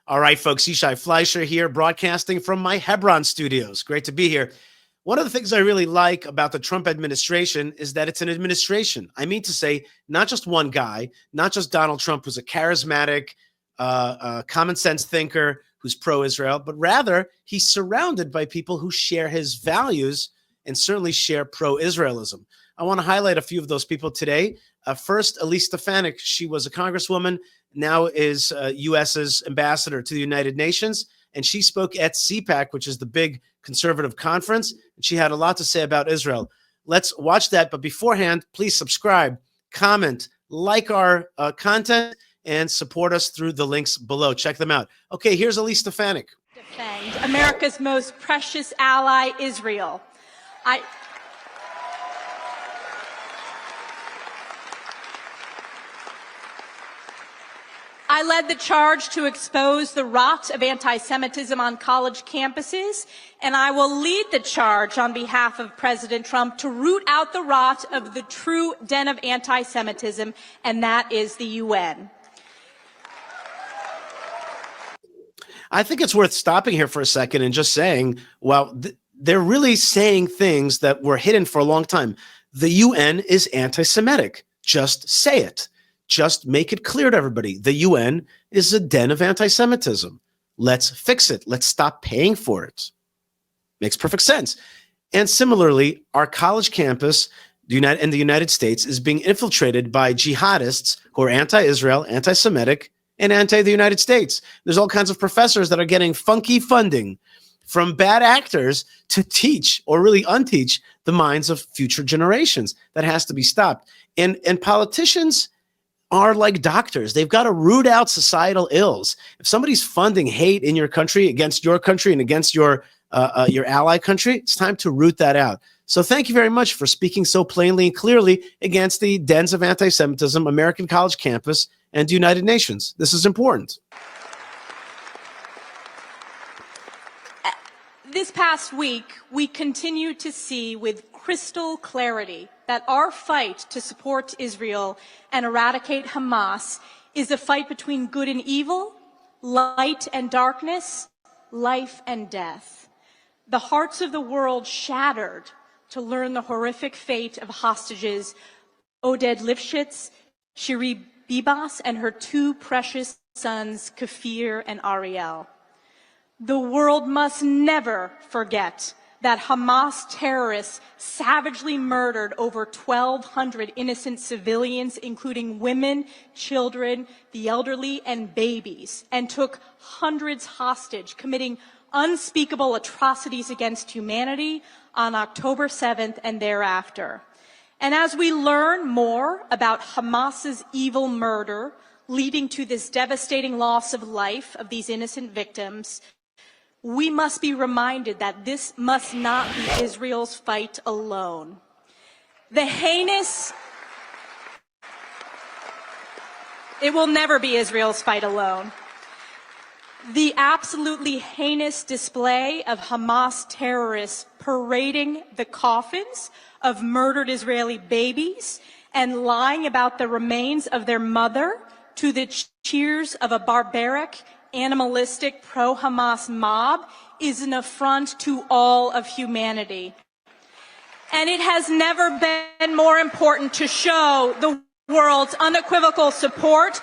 All right, folks, Yishai Fleisher here, broadcasting from my Hebron studios. Great to be here. One of the things I really like about the Trump administration is that it's an administration. I mean to say, not just one guy, not just Donald Trump, who's a charismatic, common sense thinker who's pro-Israel, but rather he's surrounded by people who share his values and certainly share pro-Israelism. I want to highlight a few of those people today. First, Elise Stefanik. She was a congresswoman, now is U.S.'s ambassador to the United Nations, and she spoke at CPAC, which is the big conservative conference, and she had a lot to say about Israel. Let's watch that, but beforehand, please subscribe, comment, like our content, and support us through the links below. Check them out. Okay, here's Elise Stefanik. Defend America's most precious ally, Israel. I led the charge to expose the rot of anti-Semitism on college campuses, and I will lead the charge on behalf of President Trump to root out the rot of the true den of anti-Semitism, and that is the UN. I think it's worth stopping here for a second and just saying, well, they're really saying things that were hidden for a long time. The UN is anti-Semitic. Just say it. Just make it clear to everybody. The UN is a den of anti-Semitism. Let's fix it. Let's stop paying for it. Makes perfect sense. And similarly, our college campus in the United States is being infiltrated by jihadists who are anti-Israel, anti-Semitic, and anti-the United States. There's all kinds of professors that are getting funky funding from bad actors to teach or really unteach the minds of future generations. That has to be stopped. And politicians are like doctors. They've got to root out societal ills. If somebody's funding hate in your country against and against your ally country, it's time to root that out. So thank you very much for speaking so plainly and clearly against the dens of anti-Semitism, American college campus, and the United Nations. This is important. This past week, we continue to see with crystal clarity that our fight to support Israel and eradicate Hamas is a fight between good and evil, light and darkness, life and death. The hearts of the world shattered to learn the horrific fate of hostages Oded Lifshitz, Shiri Bibas, and her two precious sons, Kafir and Ariel. The world must never forget that Hamas terrorists savagely murdered over 1,200 innocent civilians, including women, children, the elderly, and babies, and took hundreds hostage, committing unspeakable atrocities against humanity on October 7th and thereafter. And as we learn more about Hamas's evil murder leading to this devastating loss of life of these innocent victims, we must be reminded that this must not be Israel's fight alone. It will never be Israel's fight alone. The absolutely heinous display of Hamas terrorists parading the coffins of murdered Israeli babies and lying about the remains of their mother to the cheers of a barbaric, animalistic pro-Hamas mob is an affront to all of humanity. And it has never been more important to show the world's unequivocal support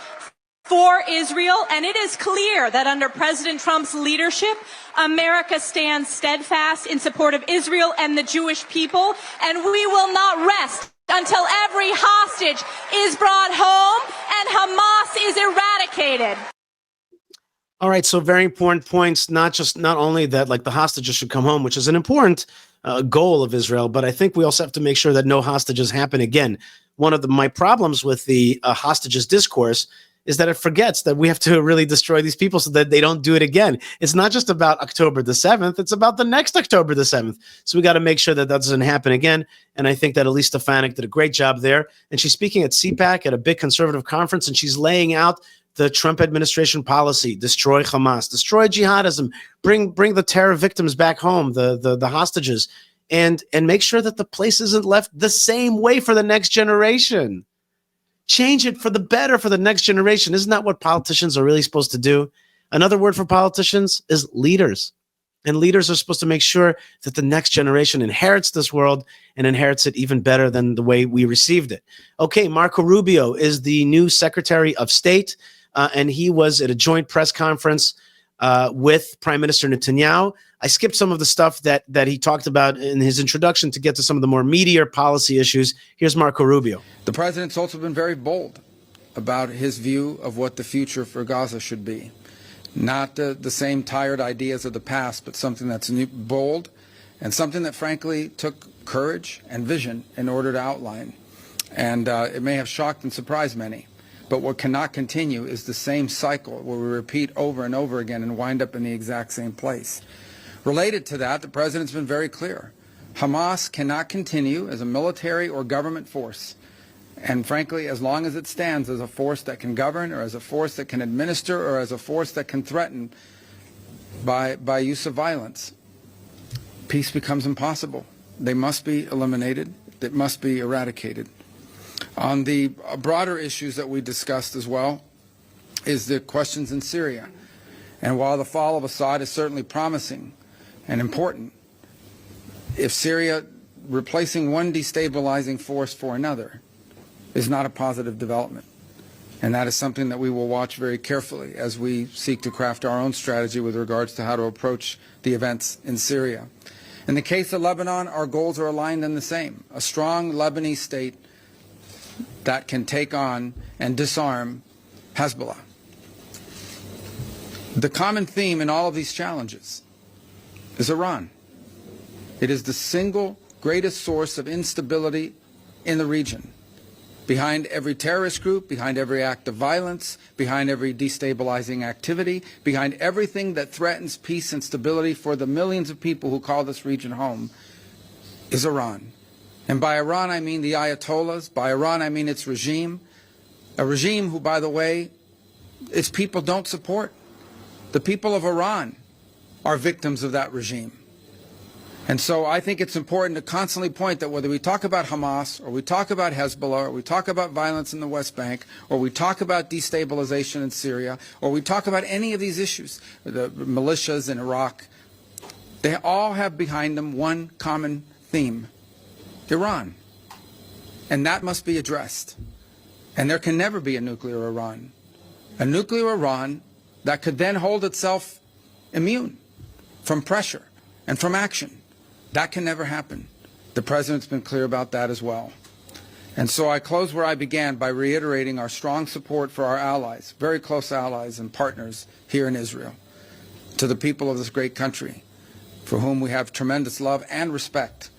for Israel, and it is clear that under President Trump's leadership, America stands steadfast in support of Israel and the Jewish people, and we will not rest until every hostage is brought home and Hamas is eradicated. All right, so very important points, not only that like the hostages should come home, which is an important goal of Israel, but I think we also have to make sure that no hostages happen again. One of my problems with the hostages discourse is that it forgets that we have to really destroy these people so that they don't do it again. It's not just about October the 7th, it's about the next October the 7th. So we got to make sure that that doesn't happen again. And I think that Elise Stefanik did a great job there. And she's speaking at CPAC at a big conservative conference, and she's laying out the Trump administration policy: destroy Hamas, destroy jihadism, bring the terror victims back home, the hostages, and make sure that the place isn't left the same way for the next generation. Change it for the better for the next generation. Isn't that what politicians are really supposed to do? Another word for politicians is leaders. And leaders are supposed to make sure that the next generation inherits this world and inherits it even better than the way we received it. Okay, Marco Rubio is the new Secretary of State, and he was at a joint press conference with Prime Minister Netanyahu. I skipped some of the stuff that he talked about in his introduction to get to some of the more meatier policy issues. Here's Marco Rubio. The president's also been very bold about his view of what the future for Gaza should be. Not the same tired ideas of the past, but something that's new, bold, and something that frankly took courage and vision in order to outline. And it may have shocked and surprised many, but what cannot continue is the same cycle where we repeat over and over again and wind up in the exact same place. Related to that, the president's been very clear. Hamas cannot continue as a military or government force. And frankly, as long as it stands as a force that can govern, or as a force that can administer, or as a force that can threaten by use of violence, peace becomes impossible. They must be eliminated. They must be eradicated. On the broader issues that we discussed as well is the questions in Syria. And while the fall of Assad is certainly promising and important, if Syria replacing one destabilizing force for another is not a positive development. And that is something that we will watch very carefully as we seek to craft our own strategy with regards to how to approach the events in Syria. In the case of Lebanon, our goals are aligned in the same. A strong Lebanese state that can take on and disarm Hezbollah. The common theme in all of these challenges is Iran. It is the single greatest source of instability in the region. Behind every terrorist group, behind every act of violence, behind every destabilizing activity, behind everything that threatens peace and stability for the millions of people who call this region home, is Iran. And by Iran, I mean the Ayatollahs. By Iran, I mean its regime. A regime who, by the way, its people don't support. The people of Iran are victims of that regime. And so I think it's important to constantly point that whether we talk about Hamas, or we talk about Hezbollah, or we talk about violence in the West Bank, or we talk about destabilization in Syria, or we talk about any of these issues, the militias in Iraq, they all have behind them one common theme: Iran. And that must be addressed. And there can never be a nuclear Iran. A nuclear Iran that could then hold itself immune from pressure and from action. That can never happen. The president's been clear about that as well. And so I close where I began by reiterating our strong support for our allies, very close allies and partners here in Israel, to the people of this great country, for whom we have tremendous love and respect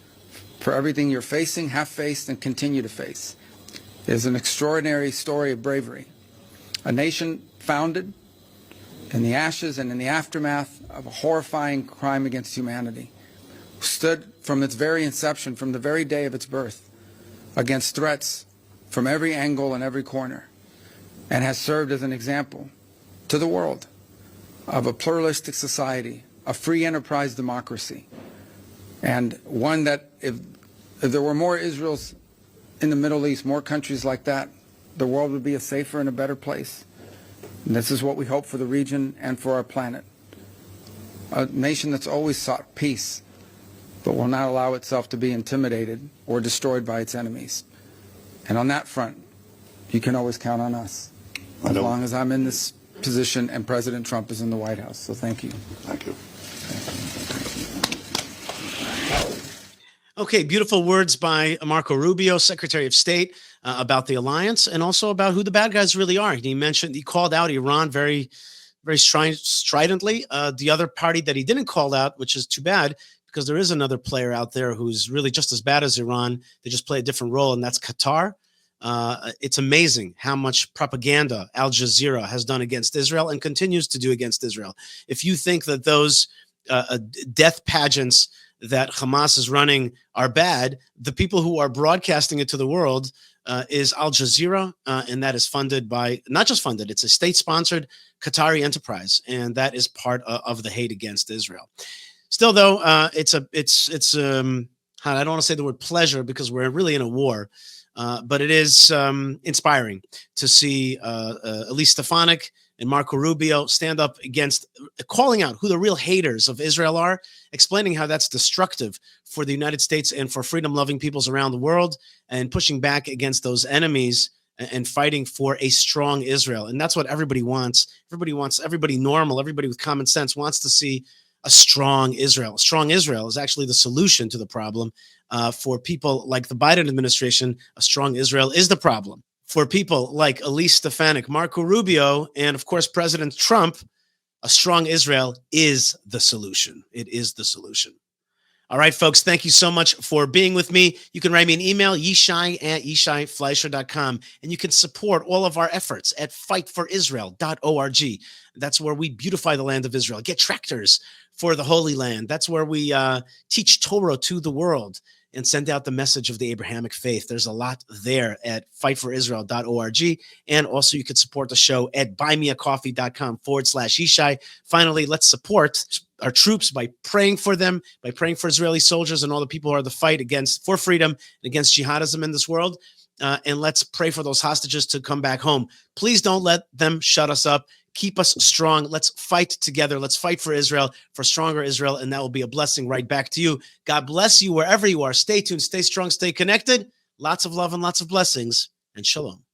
for everything you're facing, have faced, and continue to face. It is an extraordinary story of bravery. A nation founded in the ashes and in the aftermath of a horrifying crime against humanity, stood from its very inception, from the very day of its birth, against threats from every angle and every corner, and has served as an example to the world of a pluralistic society, a free enterprise democracy, and one that if there were more Israels in the Middle East, more countries like that, the world would be a safer and a better place. And this is what we hope for the region and for our planet. A nation that's always sought peace, but will not allow itself to be intimidated or destroyed by its enemies. And on that front, you can always count on us, as long as I'm in this position and President Trump is in the White House. So thank you. Thank you. Okay, beautiful words by Marco Rubio, Secretary of State, about the alliance and also about who the bad guys really are. He called out Iran very, very stridently. The other party that he didn't call out, which is too bad, because there is another player out there who's really just as bad as Iran. They just play a different role, and that's Qatar. It's amazing how much propaganda Al Jazeera has done against Israel and continues to do against Israel. If you think that those death pageants that Hamas is running are bad, the people who are broadcasting it to the world is Al Jazeera, and that is funded by, not just funded, it's a state-sponsored Qatari enterprise, and that is part of the hate against Israel. Still, though, I don't want to say the word pleasure because we're really in a war, but it is inspiring to see Elise Stefanik and Marco Rubio stand up against, calling out who the real haters of Israel are, explaining how that's destructive for the United States and for freedom-loving peoples around the world, and pushing back against those enemies and fighting for a strong Israel. And that's what everybody wants. Everybody normal, everybody with common sense wants to see a strong Israel. A strong Israel is actually the solution to the problem. For people like the Biden administration, a strong Israel is the problem. For people like Elise Stefanik, Marco Rubio, and of course, President Trump, a strong Israel is the solution. It is the solution. All right, folks, thank you so much for being with me. You can write me an email, yishai@yishaifleisher.com, and you can support all of our efforts at fightforisrael.org. That's where we beautify the land of Israel, get tractors for the Holy Land. That's where we teach Torah to the world and send out the message of the Abrahamic faith. There's a lot there at fightforisrael.org. And also you could support the show at buymeacoffee.com/Yishai. Finally, let's support our troops by praying for them, by praying for Israeli soldiers and all the people who are the fight for freedom and against jihadism in this world. And let's pray for those hostages to come back home. Please don't let them shut us up. Keep us strong. Let's fight together. Let's fight for Israel, for stronger Israel, and that will be a blessing right back to you. God bless you wherever you are. Stay tuned, stay strong, stay connected. Lots of love and lots of blessings, and shalom.